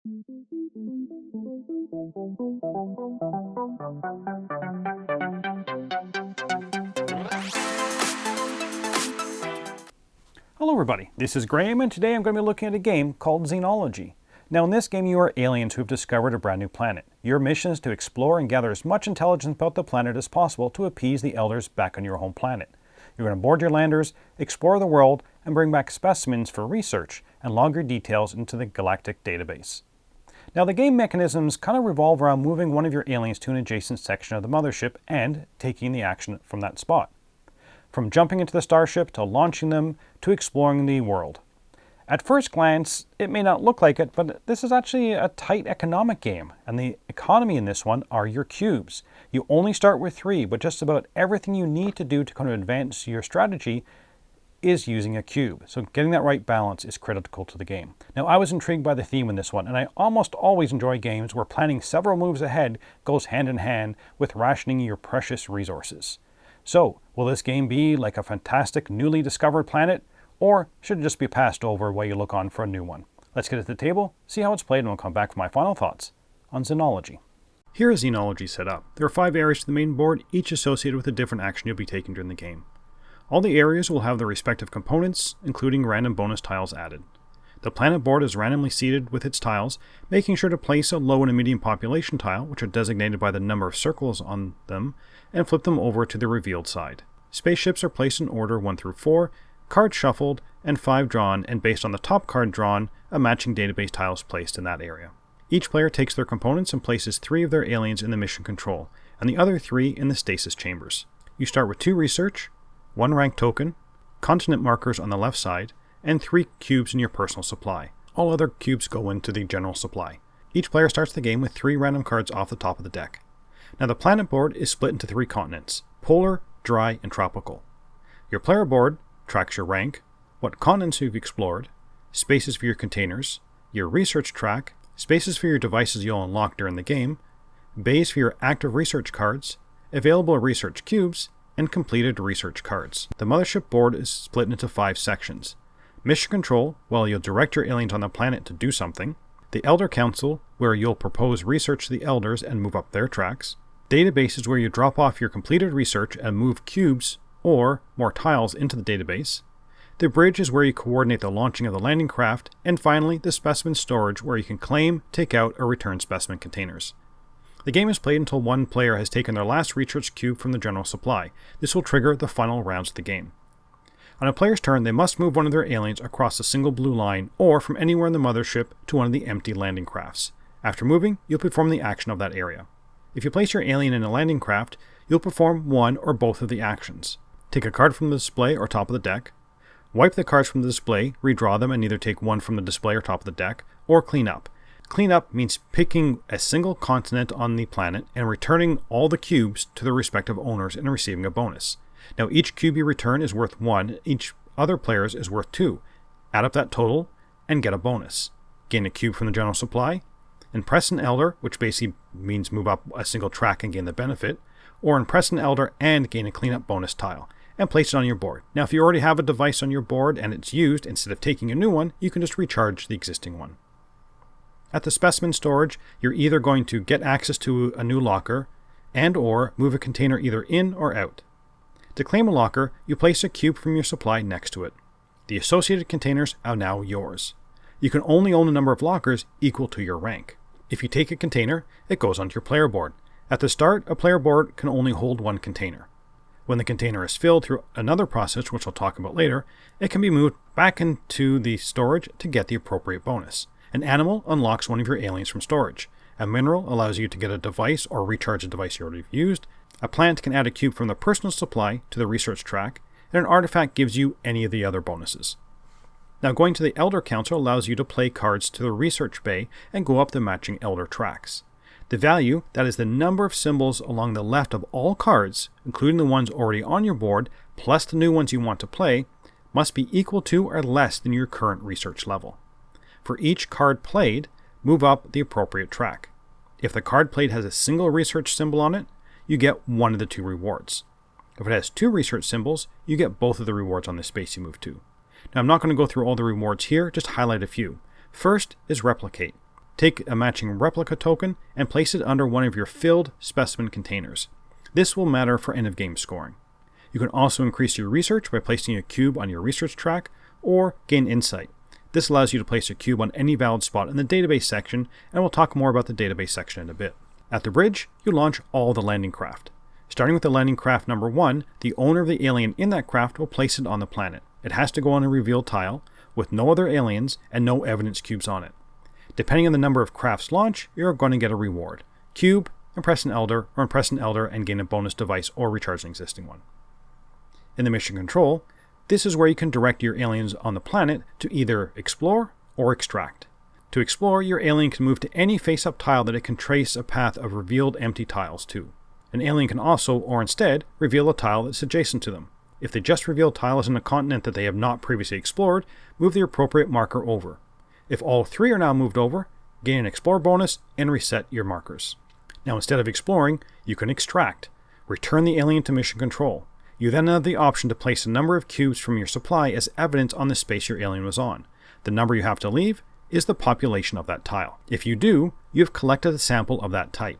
Hello everybody, this is Graeme, and today I'm going to be looking at a game called Xenology. Now in this game you are aliens who have discovered a brand new planet. Your mission is to explore and gather as much intelligence about the planet as possible to appease the elders back on your home planet. You're going to board your landers, explore the world, and bring back specimens for research and log your details into the galactic database. Now the game mechanisms kind of revolve around moving one of your aliens to an adjacent section of the mothership and taking the action from that spot. From jumping into the starship to launching them to exploring the world. At first glance, it may not look like it, but this is actually a tight economic game, and the economy in this one are your cubes. You only start with 3, but just about everything you need to do to kind of advance your strategy is using a cube. So getting that right balance is critical to the game. Now I was intrigued by the theme in this one, and I almost always enjoy games where planning several moves ahead goes hand in hand with rationing your precious resources. So, will this game be like a fantastic newly discovered planet, or should it just be passed over while you look on for a new one? Let's get it to the table, see how it's played, and we'll come back for my final thoughts on Xenology. Here is Xenology set up. There are 5 areas to the main board, each associated with a different action you'll be taking during the game. All the areas will have their respective components, including random bonus tiles added. The planet board is randomly seated with its tiles, making sure to place a low and a medium population tile, which are designated by the number of circles on them, and flip them over to the revealed side. Spaceships are placed in order 1 through 4, cards shuffled, and 5 drawn, and based on the top card drawn, a matching database tile is placed in that area. Each player takes their components and places 3 of their aliens in the mission control, and the other 3 in the stasis chambers. You start with 2 research, 1 rank token, continent markers on the left side, and 3 cubes in your personal supply. All other cubes go into the general supply. Each player starts the game with 3 random cards off the top of the deck. Now the planet board is split into 3 continents: polar, dry, and tropical. Your player board tracks your rank, what continents you've explored, spaces for your containers, your research track, spaces for your devices you'll unlock during the game, bays for your active research cards, available research cubes, and completed research cards. The mothership board is split into 5 sections. Mission control, where you'll direct your aliens on the planet to do something. The Elder Council, where you'll propose research to the elders and move up their tracks. Databases, where you drop off your completed research and move cubes or more tiles into the database. The bridge is where you coordinate the launching of the landing craft. And finally, the specimen storage, where you can claim, take out, or return specimen containers. The game is played until one player has taken their last research cube from the general supply. This will trigger the final rounds of the game. On a player's turn, they must move one of their aliens across a single blue line or from anywhere in the mothership to one of the empty landing crafts. After moving, you'll perform the action of that area. If you place your alien in a landing craft, you'll perform one or both of the actions. Take a card from the display or top of the deck, wipe the cards from the display, redraw them and either take one from the display or top of the deck, or clean up. Clean up means picking a single continent on the planet and returning all the cubes to their respective owners and receiving a bonus. Now each cube you return is worth 1, each other player's is worth 2. Add up that total and get a bonus. Gain a cube from the general supply, impress an elder, which basically means move up a single track and gain the benefit, or impress an elder and gain a cleanup bonus tile, and place it on your board. Now if you already have a device on your board and it's used, instead of taking a new one, you can just recharge the existing one. At the specimen storage, you're either going to get access to a new locker and or move a container either in or out. To claim a locker, you place a cube from your supply next to it. The associated containers are now yours. You can only own a number of lockers equal to your rank. If you take a container, it goes onto your player board. At the start, a player board can only hold 1 container. When the container is filled through another process, which I'll talk about later, it can be moved back into the storage to get the appropriate bonus. An animal unlocks one of your aliens from storage. A mineral allows you to get a device or recharge a device you already used. A plant can add a cube from the personal supply to the research track, and an artifact gives you any of the other bonuses. Now going to the Elder Council allows you to play cards to the research bay and go up the matching Elder tracks. The value, that is the number of symbols along the left of all cards, including the ones already on your board, plus the new ones you want to play, must be equal to or less than your current research level. For each card played, move up the appropriate track. If the card played has a single research symbol on it, you get one of the 2 rewards. If it has 2 research symbols, you get both of the rewards on the space you move to. Now I'm not going to go through all the rewards here, just highlight a few. First is replicate. take a matching replica token and place it under one of your filled specimen containers. This will matter for end-of-game scoring. You can also increase your research by placing a cube on your research track or gain insight. This allows you to place a cube on any valid spot in the database section, and we'll talk more about the database section in a bit. At the bridge, you launch all the landing craft. Starting with the landing craft number 1, the owner of the alien in that craft will place it on the planet. It has to go on a revealed tile with no other aliens and no evidence cubes on it. Depending on the number of crafts launched, you're going to get a reward. Cube, impress an elder, or impress an elder and gain a bonus device or recharge an existing one. In the mission control, this is where you can direct your aliens on the planet to either explore or extract. To explore, your alien can move to any face-up tile that it can trace a path of revealed empty tiles to. An alien can also, or instead, reveal a tile that's adjacent to them. If the just revealed tile is in a continent that they have not previously explored, move the appropriate marker over. If all 3 are now moved over, gain an explore bonus and reset your markers. Now instead of exploring, you can extract. Return the alien to mission control. You then have the option to place a number of cubes from your supply as evidence on the space your alien was on. The number you have to leave is the population of that tile. If you do, you have collected a sample of that type.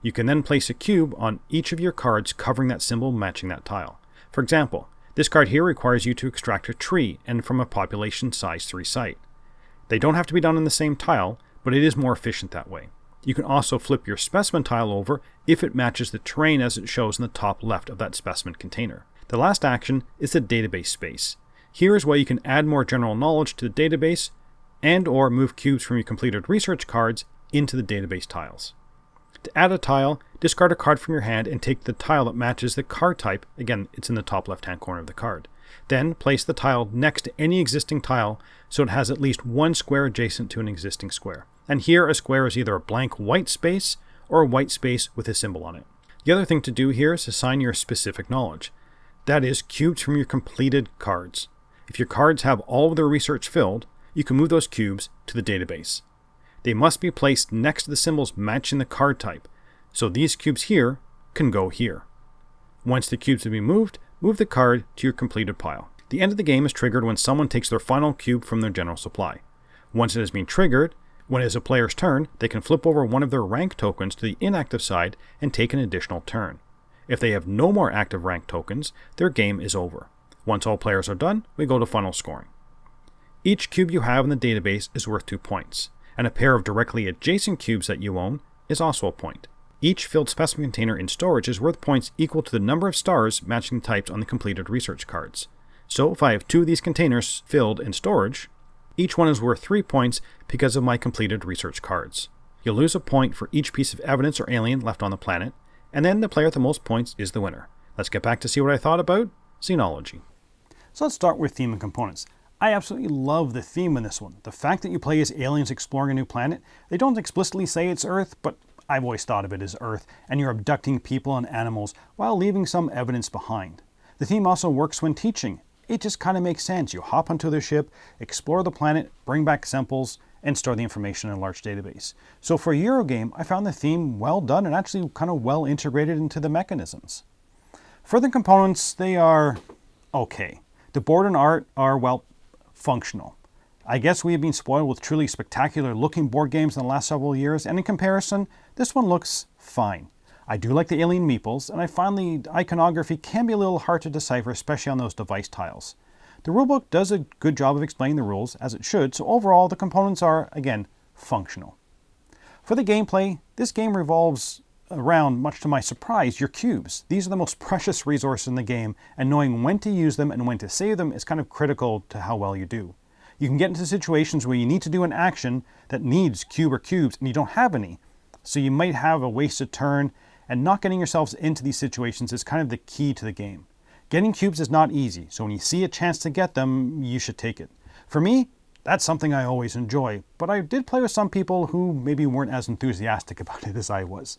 You can then place a cube on each of your cards covering that symbol matching that tile. For example, this card here requires you to extract a tree and from a population size 3 site. They don't have to be done in the same tile, but it is more efficient that way. You can also flip your specimen tile over if it matches the terrain as it shows in the top left of that specimen container. The last action is the database space. Here is where you can add more general knowledge to the database and or move cubes from your completed research cards into the database tiles. To add a tile, discard a card from your hand and take the tile that matches the card type. Again, it's in the top left-hand corner of the card. Then place the tile next to any existing tile so it has at least one square adjacent to an existing square. And here a square is either a blank white space or a white space with a symbol on it. The other thing to do here is assign your specific knowledge. That is, cubes from your completed cards. If your cards have all of their research filled, you can move those cubes to the database. They must be placed next to the symbols matching the card type, so these cubes here can go here. Once the cubes have been moved, move the card to your completed pile. The end of the game is triggered when someone takes their final cube from their general supply. Once it has been triggered, when it is a player's turn, they can flip over one of their rank tokens to the inactive side and take an additional turn. If they have no more active rank tokens, their game is over. Once all players are done, we go to final scoring. Each cube you have in the database is worth 2 points, and a pair of directly adjacent cubes that you own is also a point. Each filled specimen container in storage is worth points equal to the number of stars matching the types on the completed research cards. So if I have 2 of these containers filled in storage, each one is worth 3 points because of my completed research cards. You'll lose a point for each piece of evidence or alien left on the planet, and then the player with the most points is the winner. Let's get back to see what I thought about Xenology. So let's start with theme and components. I absolutely love the theme in this one. The fact that you play as aliens exploring a new planet, they don't explicitly say it's Earth, but I've always thought of it as Earth, and you're abducting people and animals while leaving some evidence behind. The theme also works when teaching. It just kind of makes sense. You hop onto the ship, explore the planet, bring back samples, and store the information in a large database. So for a Eurogame, I found the theme well done and actually kind of well integrated into the mechanisms. For the components, they are okay. The board and art are, well, functional. I guess we have been spoiled with truly spectacular looking board games in the last several years, and in comparison, this one looks fine. I do like the alien meeples, and I find the iconography can be a little hard to decipher, especially on those device tiles. The rulebook does a good job of explaining the rules, as it should, so overall the components are, again, functional. For the gameplay, this game revolves around, much to my surprise, your cubes. These are the most precious resources in the game, and knowing when to use them and when to save them is kind of critical to how well you do. You can get into situations where you need to do an action that needs cube or cubes and you don't have any, so you might have a wasted turn, and not getting yourselves into these situations is kind of the key to the game. Getting cubes is not easy, so when you see a chance to get them, you should take it. For me, that's something I always enjoy, but I did play with some people who maybe weren't as enthusiastic about it as I was.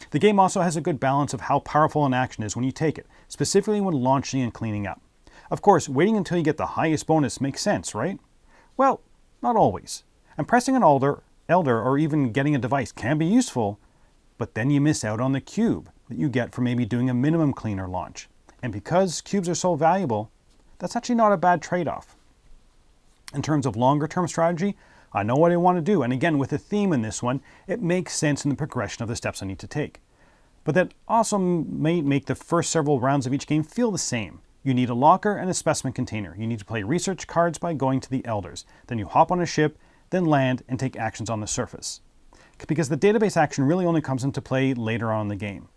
The game also has a good balance of how powerful an action is when you take it, specifically when launching and cleaning up. Of course, waiting until you get the highest bonus makes sense, right? Well, not always. And pressing an elder, or even getting a device can be useful, but then you miss out on the cube that you get for maybe doing a minimum cleaner launch. And because cubes are so valuable, that's actually not a bad trade-off. In terms of longer-term strategy, I know what I want to do, and again, with the theme in this one, it makes sense in the progression of the steps I need to take. But that also may make the first several rounds of each game feel the same. You need a locker and a specimen container. You need to play research cards by going to the elders. Then you hop on a ship, then land and take actions on the surface. Because the database action really only comes into play later on in the game.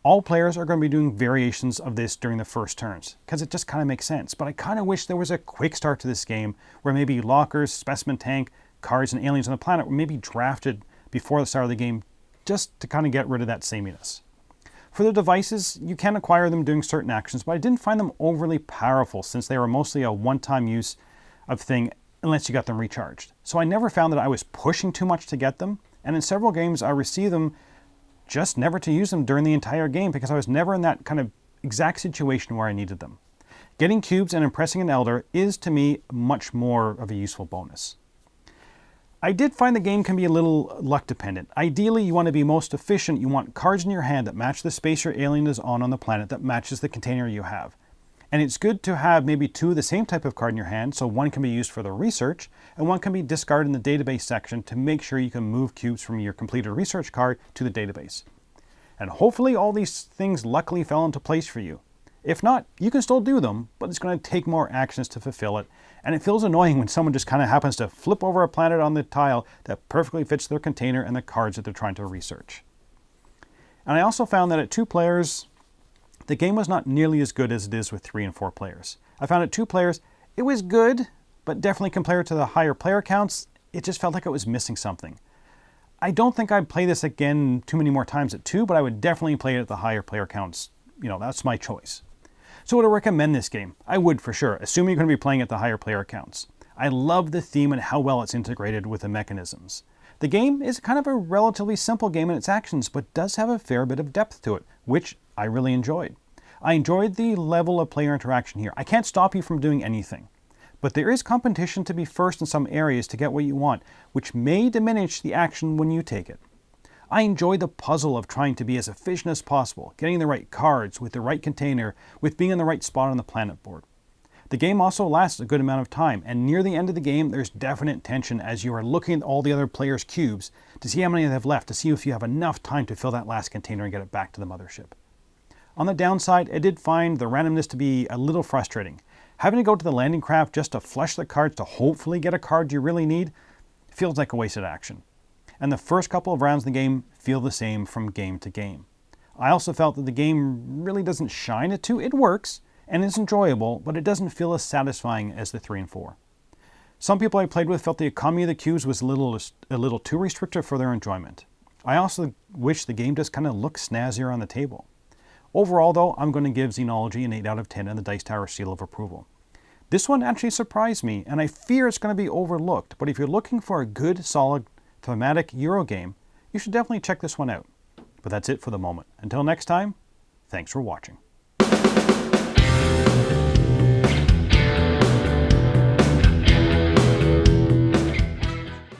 All players are going to be doing variations of this during the first turns, because it just kind of makes sense. But I kind of wish there was a quick start to this game where maybe lockers, specimen tank, cards, and aliens on the planet were maybe drafted before the start of the game, just to kind of get rid of that sameness. For the devices, you can acquire them doing certain actions, but I didn't find them overly powerful since they were mostly a one-time use of thing unless you got them recharged. So I never found that I was pushing too much to get them, and in several games I received them just never to use them during the entire game because I was never in that kind of exact situation where I needed them. Getting cubes and impressing an elder is to me much more of a useful bonus. I did find the game can be a little luck dependent. Ideally, you want to be most efficient. You want cards in your hand that match the space your alien is on the planet that matches the container you have. And it's good to have maybe two of the same type of card in your hand, so one can be used for the research, and one can be discarded in the database section to make sure you can move cubes from your completed research card to the database. And hopefully all these things luckily fell into place for you. If not, you can still do them, but it's going to take more actions to fulfill it, and it feels annoying when someone just kind of happens to flip over a planet on the tile that perfectly fits their container and the cards that they're trying to research. And I also found that at 2 players, the game was not nearly as good as it is with 3 and 4 players. I found at 2 players, it was good, but definitely compared to the higher player counts, it just felt like it was missing something. I don't think I'd play this again too many more times at 2, but I would definitely play it at the higher player counts. You know, that's my choice. So would I recommend this game? I would for sure, assuming you're going to be playing at the higher player counts. I love the theme and how well it's integrated with the mechanisms. The game is kind of a relatively simple game in its actions, but does have a fair bit of depth to it, which I really enjoyed. I enjoyed the level of player interaction here. I can't stop you from doing anything, but there is competition to be first in some areas to get what you want, which may diminish the action when you take it. I enjoy the puzzle of trying to be as efficient as possible, getting the right cards with the right container, with being in the right spot on the planet board. The game also lasts a good amount of time, and near the end of the game there's definite tension as you are looking at all the other players' cubes to see how many they have left, to see if you have enough time to fill that last container and get it back to the mothership. On the downside, I did find the randomness to be a little frustrating. Having to go to the landing craft just to flush the cards to hopefully get a card you really need feels like a wasted action. And the first couple of rounds of the game feel the same from game to game. I also felt that the game really doesn't shine at 2. It works, and it's enjoyable, but it doesn't feel as satisfying as the 3 and 4. Some people I played with felt the economy of the cubes was a little too restrictive for their enjoyment. I also wish the game just kind of looked snazzier on the table. Overall though, I'm going to give Xenology an 8 out of 10 and the Dice Tower seal of approval. This one actually surprised me, and I fear it's going to be overlooked, but if you're looking for a good, solid, thematic Euro game, you should definitely check this one out. But that's it for the moment. Until next time, thanks for watching.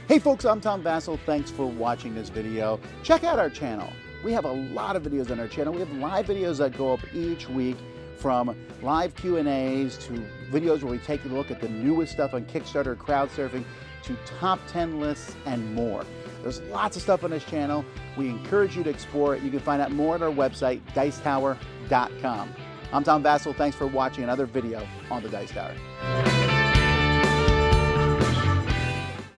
Hey folks, I'm Tom Vassell. Thanks for watching this video. Check out our channel. We have a lot of videos on our channel. We have live videos that go up each week, from live Q&As to videos where we take a look at the newest stuff on Kickstarter, crowd surfing, to top 10 lists and more. There's lots of stuff on this channel. We encourage you to explore it. You can find out more at our website, dicetower.com. I'm Tom Vassell. Thanks for watching another video on the Dice Tower.